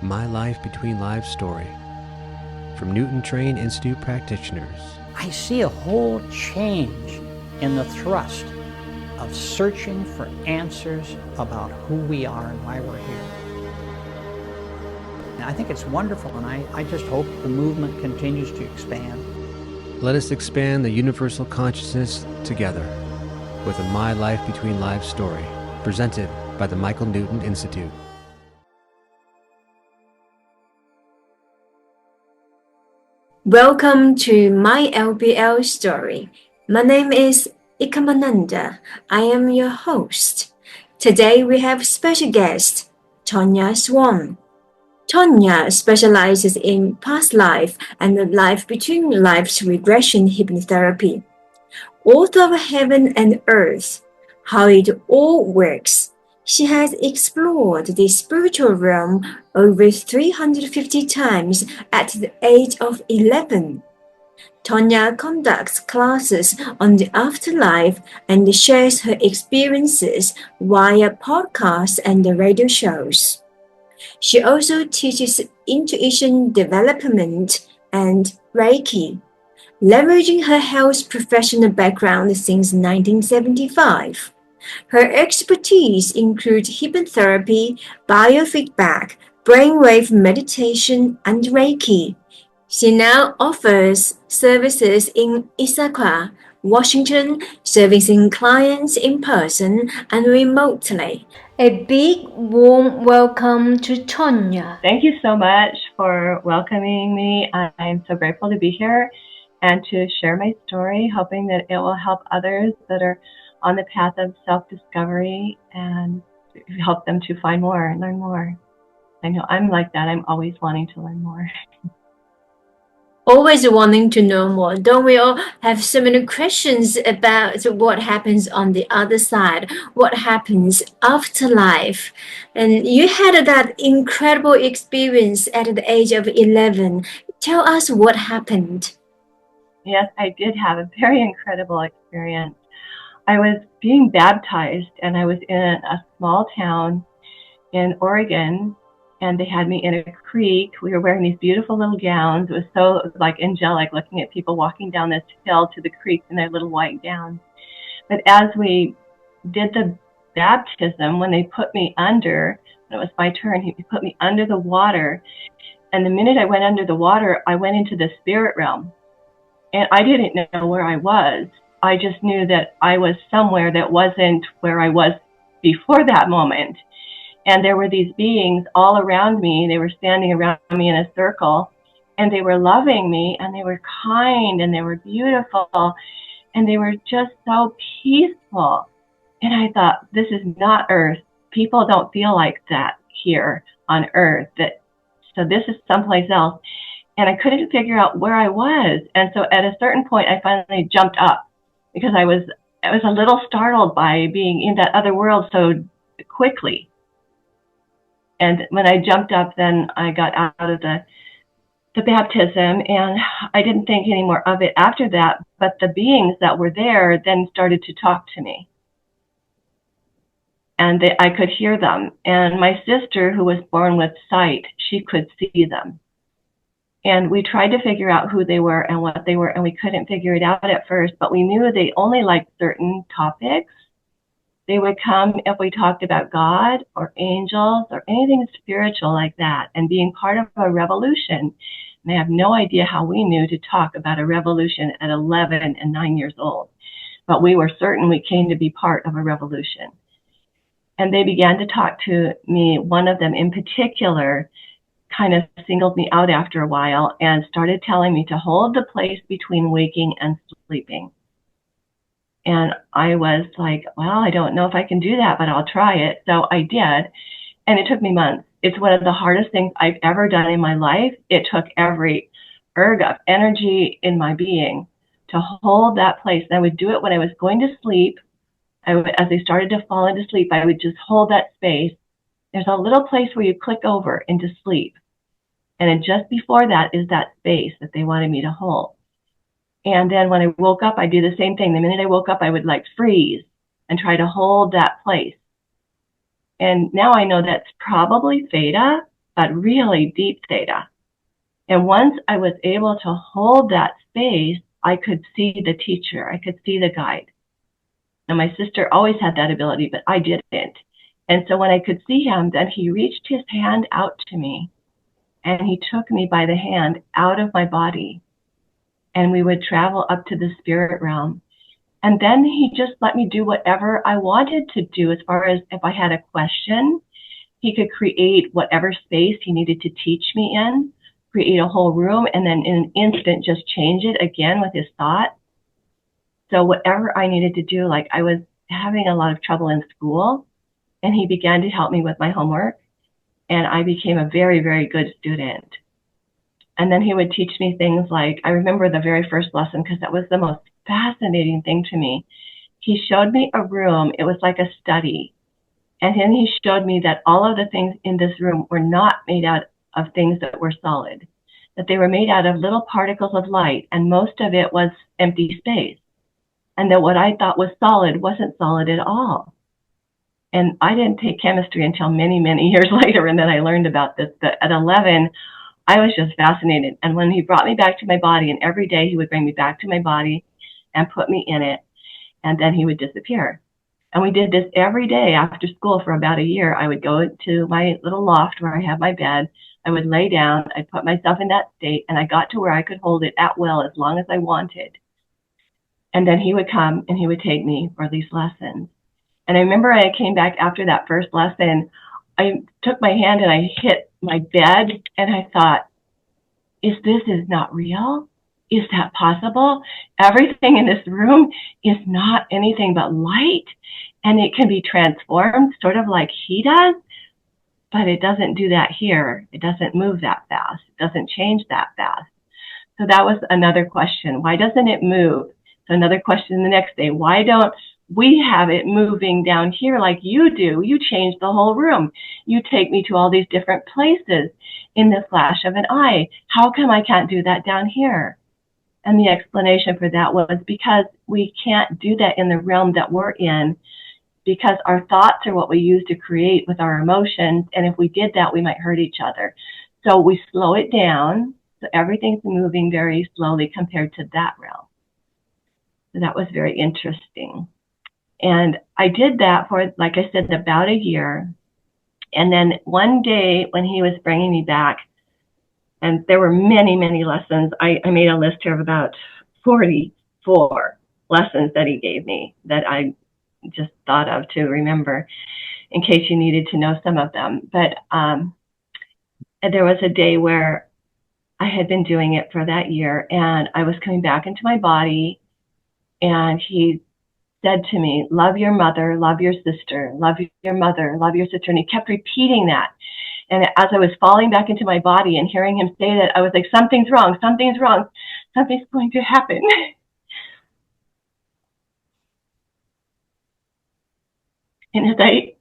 My Life Between Lives story from Newton Train Institute practitioners. I see a whole change in the thrust of searching for answers about who we are and why we're here. And I think it's wonderful, and I just hope the movement continues to expand. Let us expand the universal consciousness together with a My Life Between Lives story presented by the Michael Newton Institute. Welcome to My LBL Story. My name is Ekomananda. I am your host. Today we have special guest, Tonya Swan. Tonya specializes in past life and life between lives regression hypnotherapy. Author of Heaven and Earth, How It All Works. She has explored the spiritual realm over 350 times at the age of 11. Tonya conducts classes on the afterlife and shares her experiences via podcasts and radio shows. She also teaches intuition development and Reiki, leveraging her health professional background since 1975. Her expertise includes hypnotherapy, biofeedback, brainwave meditation, and Reiki. She now offers services in Issaquah, Washington, servicing clients in person and remotely. A big warm welcome to Tonya. Thank you so much for welcoming me. I'm so grateful to be here and to share my story, hoping that it will help others that are on the path of self-discovery and help them to find more and learn more. I know I'm like that. I'm always wanting to learn more. Always wanting to know more. Don't we all have so many questions about what happens on the other side? What happens after life? And you had that incredible experience at the age of 11. Tell us what happened. Yes, I did have a very incredible experience. I was being baptized, and I was in a small town in Oregon, and they had me in a creek. We were wearing these beautiful little gowns. It was so angelic looking at people walking down this hill to the creek in their little white gowns. But as we did the baptism, when they put me under, when it was my turn, he put me under the water. And the minute I went under the water, I went into the spirit realm. And I didn't know where I was. I just knew that I was somewhere that wasn't where I was before that moment. And there were these beings all around me. They were standing around me in a circle, and they were loving me, and they were kind, and they were beautiful, and they were just so peaceful. And I thought, this is not Earth. People don't feel like that here on Earth. So this is someplace else. And I couldn't figure out where I was. And so at a certain point, I finally jumped up because I was a little startled by being in that other world so quickly. And when I jumped up, then I got out of the baptism, and I didn't think any more of it after that. But the beings that were there then started to talk to me. And I could hear them. And my sister, who was born with sight, she could see them. And we tried to figure out who they were and what they were, and we couldn't figure it out at first, but we knew they only liked certain topics. They would come if we talked about God or angels or anything spiritual like that, and being part of a revolution. And I have no idea how we knew to talk about a revolution at 11 and 9 years old, but we were certain we came to be part of a revolution. And they began to talk to me. One of them in particular kind of singled me out after a while and started telling me to hold the place between waking and sleeping. And I was like, well, I don't know if I can do that, but I'll try it. So I did. And it took me months. It's one of the hardest things I've ever done in my life. It took every erg of energy in my being to hold that place. And I would do it when I was going to sleep. As I started to fall into sleep, I would just hold that space. There's a little place where you click over into sleep. And then just before that is that space that they wanted me to hold. And then when I woke up, I'd do the same thing. The minute I woke up, I would freeze and try to hold that place. And now I know that's probably theta, but really deep theta. And once I was able to hold that space, I could see the teacher, I could see the guide. And my sister always had that ability, but I didn't. And so when I could see him, then he reached his hand out to me and he took me by the hand out of my body. And we would travel up to the spirit realm. And then he just let me do whatever I wanted to do. As far as if I had a question, he could create whatever space he needed to teach me in, create a whole room, and then in an instant just change it again with his thought. So whatever I needed to do, like I was having a lot of trouble in school, and he began to help me with my homework, and I became a very, very good student. And then he would teach me things like, I remember the very first lesson because that was the most fascinating thing to me. He showed me a room. It was like a study. And then he showed me that all of the things in this room were not made out of things that were solid, that they were made out of little particles of light, and most of it was empty space. And that what I thought was solid wasn't solid at all. And I didn't take chemistry until many, many years later, and then I learned about this. But at 11, I was just fascinated. And when he brought me back to my body, and every day he would bring me back to my body and put me in it, and then he would disappear. And we did this every day after school for about a year. I would go to my little loft where I have my bed. I would lay down. I'd put myself in that state, and I got to where I could hold it at will as long as I wanted. And then he would come and he would take me for these lessons. And I remember I came back after that first lesson. I took my hand and I hit my bed, and I thought, this is not real? Is that possible? Everything in this room is not anything but light, and it can be transformed sort of like he does, but it doesn't do that here. It doesn't move that fast. It doesn't change that fast. So that was another question. Why doesn't it move? So another question the next day, why don't we have it moving down here like you do? You change the whole room. You take me to all these different places in the flash of an eye. How come I can't do that down here? And the explanation for that was because we can't do that in the realm that we're in, because our thoughts are what we use to create with our emotions. And if we did that, we might hurt each other. So we slow it down. So everything's moving very slowly compared to that realm. So that was very interesting. And I did that for, like I said, about a year. And then one day when he was bringing me back, and there were many, many lessons. I made a list here of about 44 lessons that he gave me that I just thought of to remember in case you needed to know some of them. But there was a day where I had been doing it for that year, and I was coming back into my body, and he said to me, love your mother, love your sister, love your mother, love your sister. And he kept repeating that. And as I was falling back into my body and hearing him say that, I was like, something's wrong, something's wrong, something's going to happen. And as I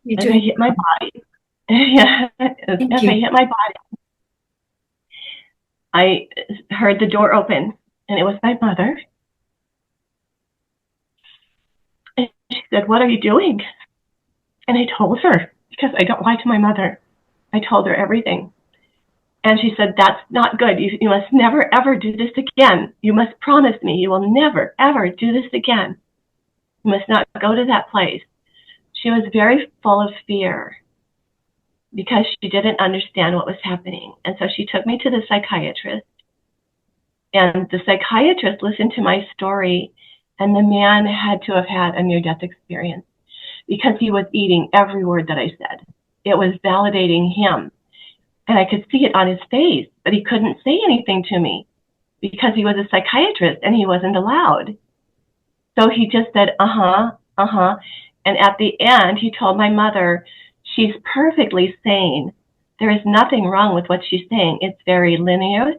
hit my body, yeah, as I hit my body, I heard the door open, and it was my mother. And she said, what are you doing? And I told her, because I don't lie to my mother. I told her everything. And she said, that's not good. You must never, ever do this again. You must promise me you will never, ever do this again. You must not go to that place. She was very full of fear because she didn't understand what was happening. And so she took me to the psychiatrist. And the psychiatrist listened to my story, and the man had to have had a near-death experience because he was eating every word that I said. It was validating him. And I could see it on his face, but he couldn't say anything to me because he was a psychiatrist and he wasn't allowed. So he just said, uh-huh. And at the end, he told my mother, she's perfectly sane. There is nothing wrong with what she's saying. It's very linear,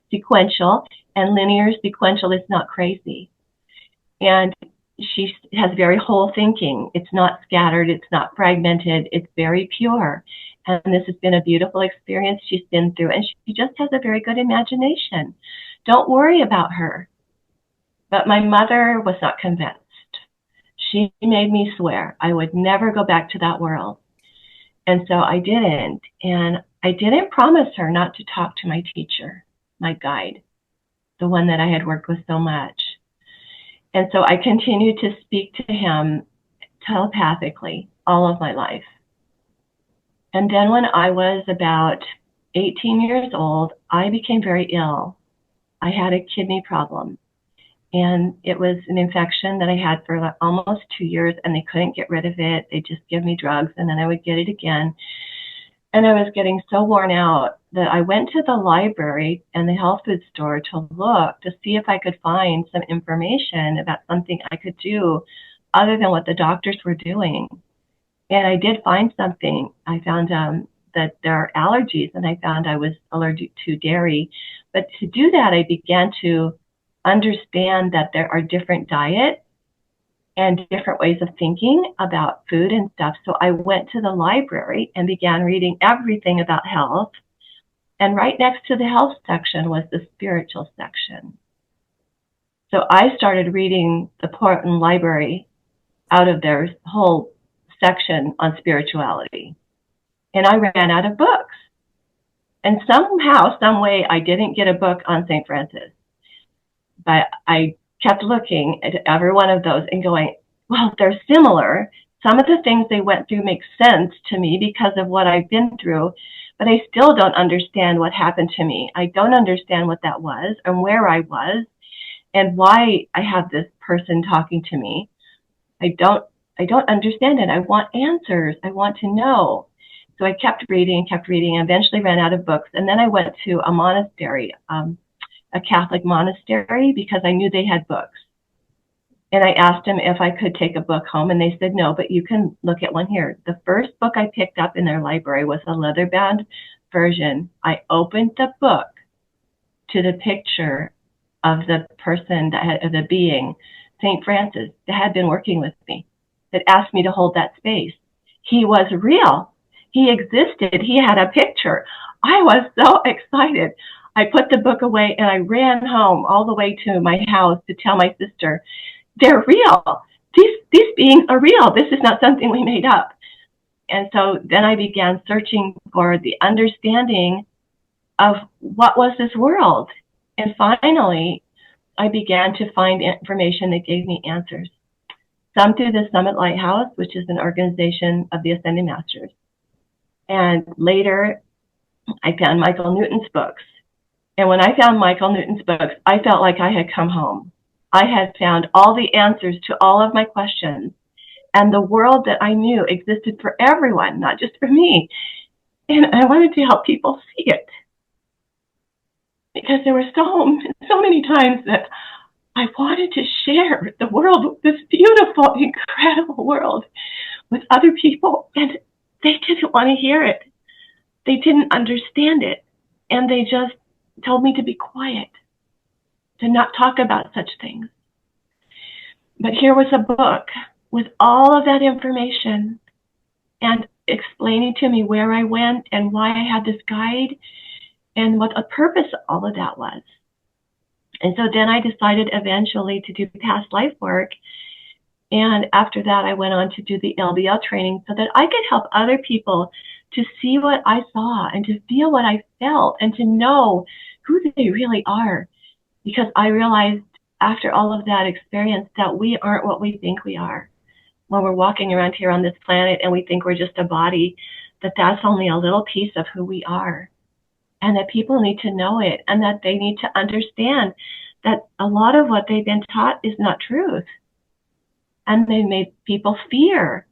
sequential, and linear sequential is not crazy. And she has very whole thinking. It's not scattered. It's not fragmented. It's very pure. And this has been a beautiful experience she's been through. And she just has a very good imagination. Don't worry about her. But my mother was not convinced. She made me swear I would never go back to that world. And so I didn't. And I didn't promise her not to talk to my teacher, my guide, the one that I had worked with so much. And so I continued to speak to him telepathically all of my life. And then when I was about 18 years old, I became very ill. I had a kidney problem. And it was an infection that I had for like almost 2 years, and they couldn't get rid of it. They just give me drugs, and then I would get it again. And I was getting so worn out that I went to the library and the health food store to look to see if I could find some information about something I could do other than what the doctors were doing. And I did find something. I found that there are allergies, and I found I was allergic to dairy. But to do that, I began to understand that there are different diets and different ways of thinking about food and stuff. So I went to the library and began reading everything about health. And right next to the health section was the spiritual section. So I started reading the Portland Library out of their whole section on spirituality. And I ran out of books. And somehow, some way, I didn't get a book on St. Francis. But I kept looking at every one of those and going, well, they're similar. Some of the things they went through make sense to me because of what I've been through, but I still don't understand what happened to me. I don't understand what that was and where I was and why I have this person talking to me. I don't understand it. I want answers. I want to know. So I kept reading, and eventually ran out of books. And then I went to a monastery, a Catholic monastery, because I knew they had books. And I asked them if I could take a book home, and they said no, but you can look at one here. The first book I picked up in their library was a leather-bound version. I opened the book to the picture of the person that had, of the being, St. Francis, that had been working with me, that asked me to hold that space. He was real. He existed. He had a picture. I was so excited. I put the book away and I ran home all the way to my house to tell my sister, they're real. These beings are real. This is not something we made up. And so then I began searching for the understanding of what was this world. And finally, I began to find information that gave me answers. Some through the Summit Lighthouse, which is an organization of the Ascended Masters. And later, I found Michael Newton's books. And when I found Michael Newton's books, I felt like I had come home. I had found all the answers to all of my questions. And the world that I knew existed for everyone, not just for me. And I wanted to help people see it. Because there were so many times that I wanted to share the world, this beautiful, incredible world, with other people. And they didn't want to hear it. They didn't understand it. And they just told me to be quiet, to not talk about such things. But here was a book with all of that information and explaining to me where I went and why I had this guide and what the purpose of all of that was. And so then I decided eventually to do past life work. And after that, I went on to do the LBL training so that I could help other people to see what I saw and to feel what I felt and to know who they really are. Because I realized after all of that experience that we aren't what we think we are. When we're walking around here on this planet and we think we're just a body, that's only a little piece of who we are. And that people need to know it and that they need to understand that a lot of what they've been taught is not truth. And they made people fear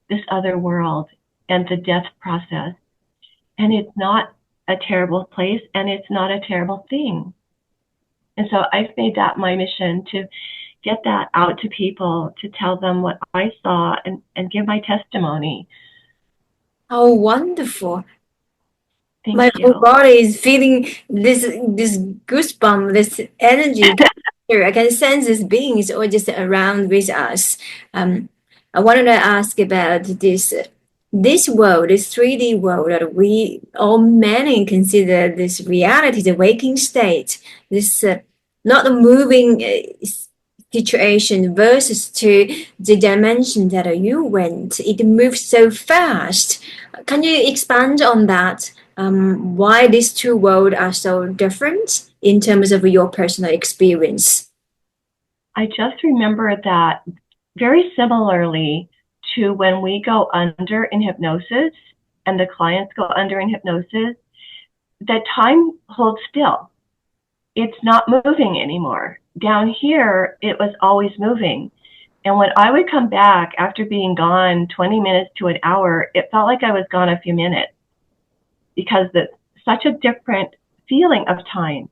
this other world and the death process. And it's not a terrible place and it's not a terrible thing. And so I've made that my mission to get that out to people, to tell them what I saw and give my testimony. Oh, wonderful. Thank My you. whole body is feeling this goosebump, this energy. I can sense these beings all just around with us. I wanted to ask about this world, this 3D world that we all many consider this reality, the waking state, this not a moving situation versus to the dimension that you went. It moves so fast. Can you expand on that? Why these two worlds are so different in terms of your personal experience? I just remember that very similarly to when we go under in hypnosis and the clients go under in hypnosis, that time holds still. It's not moving anymore. Down here, it was always moving. And when I would come back after being gone 20 minutes to an hour, it felt like I was gone a few minutes because it's such a different feeling of time.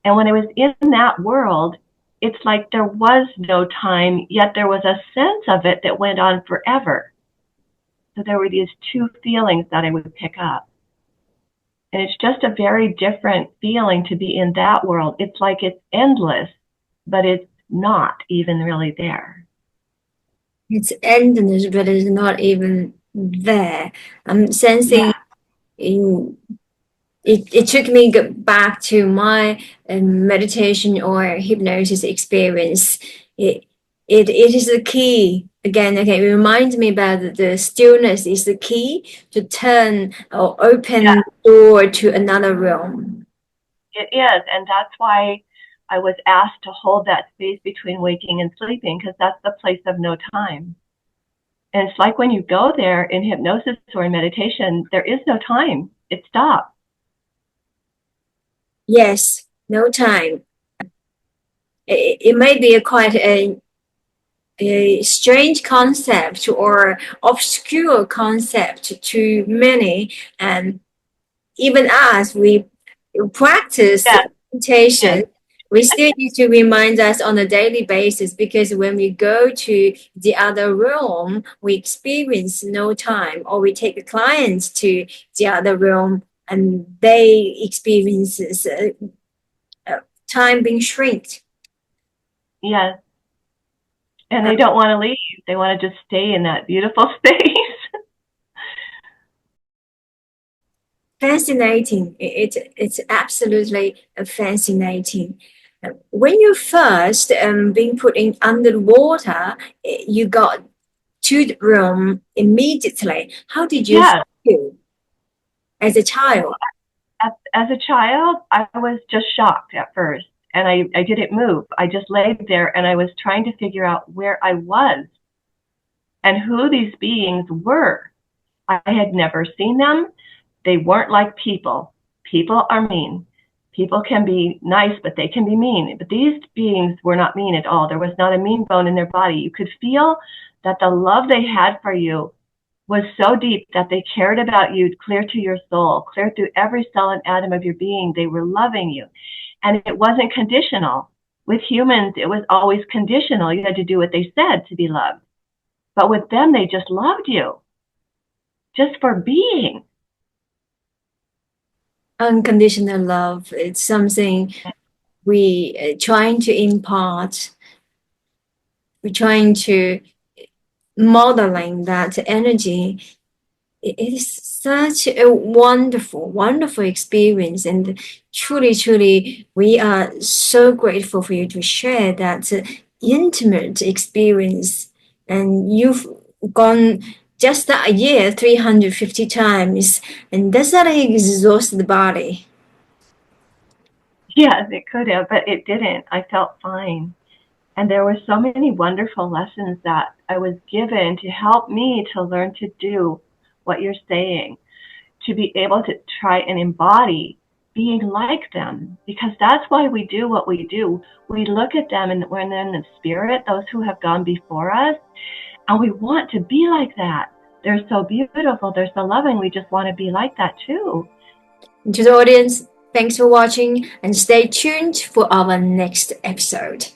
And when I was in that world, it's like there was no time, yet there was a sense of it that went on forever. So there were these two feelings that I would pick up. And it's just a very different feeling to be in that world. It's like it's endless, but it's not even really there. It's endless, but it's not even there. I'm sensing in it took me back to my meditation or hypnosis experience. It is the key. Again, okay, it reminds me about the stillness is the key to turn or open door to another realm. It is, and that's why I was asked to hold that space between waking and sleeping, because that's the place of no time. And it's like when you go there in hypnosis or in meditation, there is no time. It stops. Yes, no time. It may be quite a strange concept or obscure concept to many, and even as we practice meditation, we still need to remind us on a daily basis, because when we go to the other room, we experience no time, or we take the clients to the other room and they experience time being shrinked. Yes. And they don't want to leave. They want to just stay in that beautiful space. Fascinating. It's absolutely fascinating. When you first being put in underwater, you got to the room immediately. How did you feel as a child? As a child, I was just shocked at first, and I didn't move. I just laid there, and I was trying to figure out where I was and who these beings were. I had never seen them. They weren't like people. People are mean. People can be nice, but they can be mean. But these beings were not mean at all. There was not a mean bone in their body. You could feel that the love they had for you was so deep, that they cared about you clear to your soul, clear through every cell and atom of your being. They were loving you. And it wasn't conditional. With humans, it was always conditional. You had to do what they said to be loved. But with them, they just loved you, just for being. Unconditional love. It's something we trying to impart. We're trying to modeling that energy. It is such a wonderful, wonderful experience, and truly, we are so grateful for you to share that intimate experience. And you've gone just that a year 350 times, and does that exhaust the body? Yes, it could have, but it didn't. I felt fine. And there were so many wonderful lessons that I was given to help me to learn to do what you're saying, to be able to try and embody being like them, because that's why we do what we do. We look at them, and when they're in the spirit, those who have gone before us, and we want to be like that. They're so beautiful. They're so loving. We just want to be like that too. To the audience, thanks for watching, and stay tuned for our next episode.